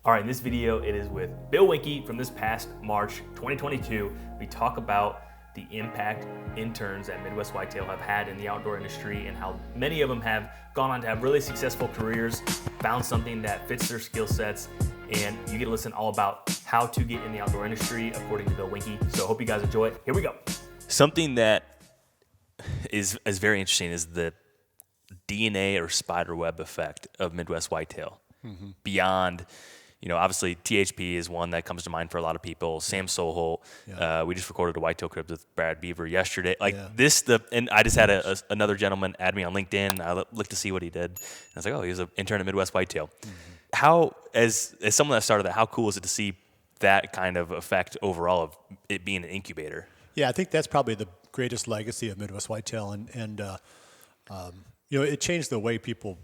All right, in this video, it is with Bill Winke from this past March 2022. We talk about the impact interns at Midwest Whitetail have had in the outdoor industry and how many of them have gone on to have really successful careers, found something that fits their skill sets, and you get to listen all about how to get in the outdoor industry according to Bill Winke. So I hope you guys enjoy it. Here we go. Something that is very interesting is the DNA or spiderweb effect of Midwest Whitetail. Beyond, obviously THP is one that comes to mind for a lot of people. Sam Soholt. We just recorded a Whitetail Cribs with Bever yesterday. And I just had another gentleman add me on LinkedIn. I looked to see what he did. And I was like, oh, he was an intern at Midwest Whitetail. How, as someone that started that, how cool is it to see that kind of effect overall of it being an incubator? Yeah, I think that's probably the greatest legacy of Midwest Whitetail, and it changed the way people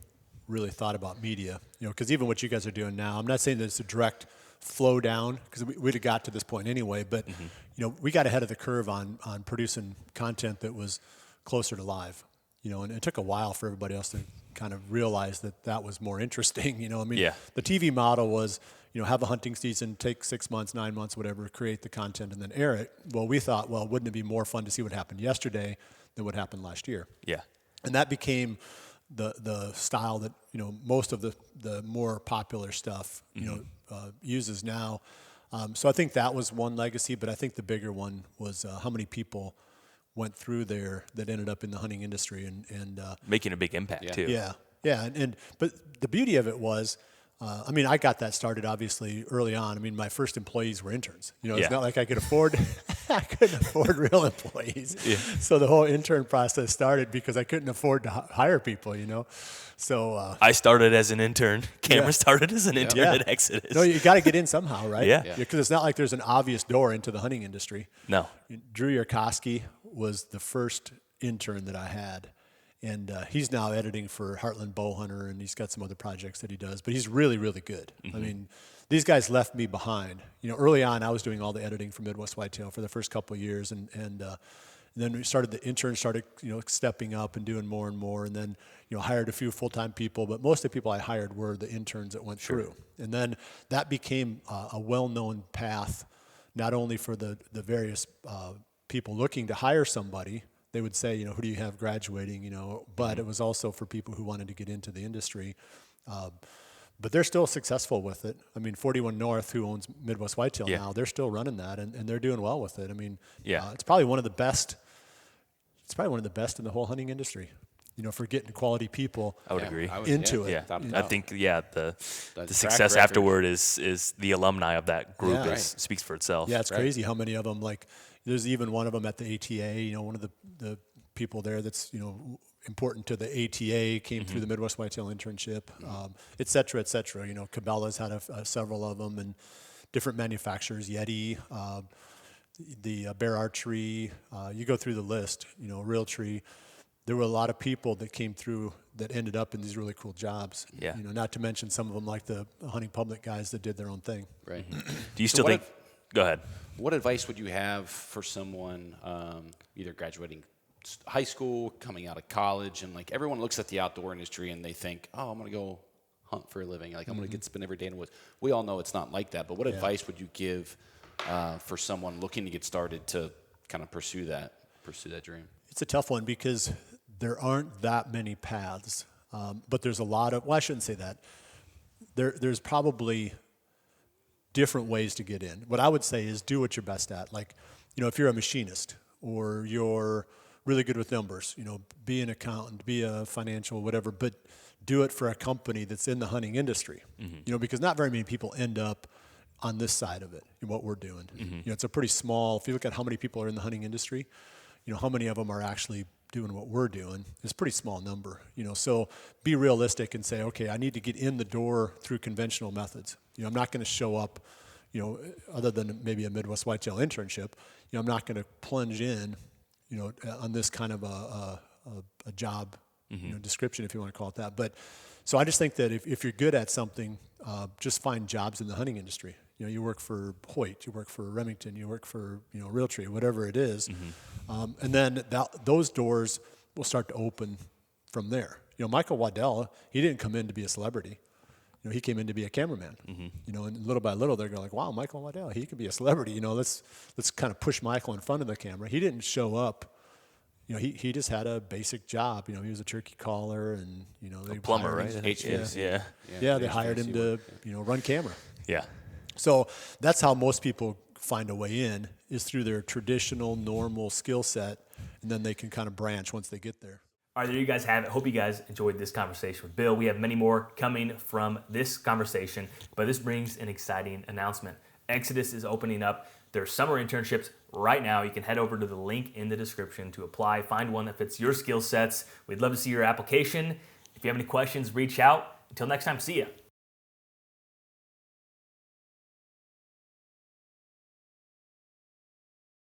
really thought about media. Because even what you guys are doing now, I'm not saying that it's a direct flow down, because we'd have got to this point anyway, but we got ahead of the curve on producing content that was closer to live. And it took a while for everybody else to kind of realize that was more interesting. The TV model was, have a hunting season, take 6 months, 9 months, whatever, create the content and then air it. Well, we thought, wouldn't it be more fun to see what happened yesterday than what happened last year? Yeah. And that became the style that, most of the more popular stuff, uses now. So I think that was one legacy, but I think the bigger one was how many people went through there that ended up in the hunting industry and making a big impact too. Yeah. But the beauty of it was, I got that started obviously early on. My first employees were interns. It's not like I couldn't afford real employees. Yeah. So the whole intern process started because I couldn't afford to hire people, So I started as an intern. Cameron started as an intern at Exodus. No, you got to get in somehow, right? Yeah. Because it's not like there's an obvious door into the hunting industry. No. Drew Yarkowski was the first intern that I had. And he's now editing for Heartland Bowhunter, and he's got some other projects that he does. But he's really, really good. These guys left me behind. Early on, I was doing all the editing for Midwest Whitetail for the first couple of years, and then we started. The interns started, stepping up and doing more and more, and then hired a few full-time people. But most of the people I hired were the interns that went through, and then that became a well-known path, not only for the various people looking to hire somebody. They would say, who do you have graduating, but it was also for people who wanted to get into the industry. But they're still successful with it. 41 North, who owns Midwest Whitetail now, they're still running that, and they're doing well with it. It's probably one of the best. It's probably one of the best in the whole hunting industry. For getting quality people. I would agree. Into it. Yeah, I think the success afterward is the alumni of that group speaks for itself. Yeah, it's crazy how many of them, like there's even one of them at the ATA, one of the people there that's, important to the ATA came through the Midwest Whitetail Internship, et cetera, et cetera. Cabela's had several of them, and different manufacturers, Yeti, the Bear Archery, you go through the list, Realtree. There were a lot of people that came through that ended up in these really cool jobs. Yeah. Not to mention some of them like the hunting public guys that did their own thing. Right. Do you still think? Go ahead. What advice would you have for someone either graduating high school, coming out of college, and like everyone looks at the outdoor industry and they think, oh, I'm going to go hunt for a living. Like I'm going to get spend every day in the woods. We all know it's not like that. But what advice would you give for someone looking to get started to kind of pursue that dream? It's a tough one because there aren't that many paths, but there's a lot of, I shouldn't say that. There's probably different ways to get in. What I would say is do what you're best at. Like, if you're a machinist or you're really good with numbers, be an accountant, be a financial, whatever, but do it for a company that's in the hunting industry, because not very many people end up on this side of it, what we're doing. It's a pretty small, if you look at how many people are in the hunting industry, how many of them are actually doing what we're doing, it's a pretty small number, so be realistic and say, okay, I need to get in the door through conventional methods. I'm not going to show up, other than maybe a Midwest Whitetail internship, I'm not going to plunge in, on this kind of a job, description, if you want to call it that. But so I just think that if you're good at something, just find jobs in the hunting industry. You work for Hoyt, you work for Remington, you work for, Realtree, whatever it is. And then those doors will start to open from there. Michael Waddell, he didn't come in to be a celebrity. he came in to be a cameraman. And little by little, they're going like, wow, Michael Waddell, he could be a celebrity. Let's kind of push Michael in front of the camera. He didn't show up. He just had a basic job. He was a turkey caller, and they plumber, right? HVAC. Yeah, they hired him to run camera. Yeah. So that's how most people find a way in, is through their traditional, normal skill set, and then they can kind of branch once they get there. All right, there you guys have it. Hope you guys enjoyed this conversation with Bill. We have many more coming from this conversation, but this brings an exciting announcement. Exodus is opening up their summer internships right now. You can head over to the link in the description to apply. Find one that fits your skill sets. We'd love to see your application. If you have any questions, reach out. Until next time, see ya.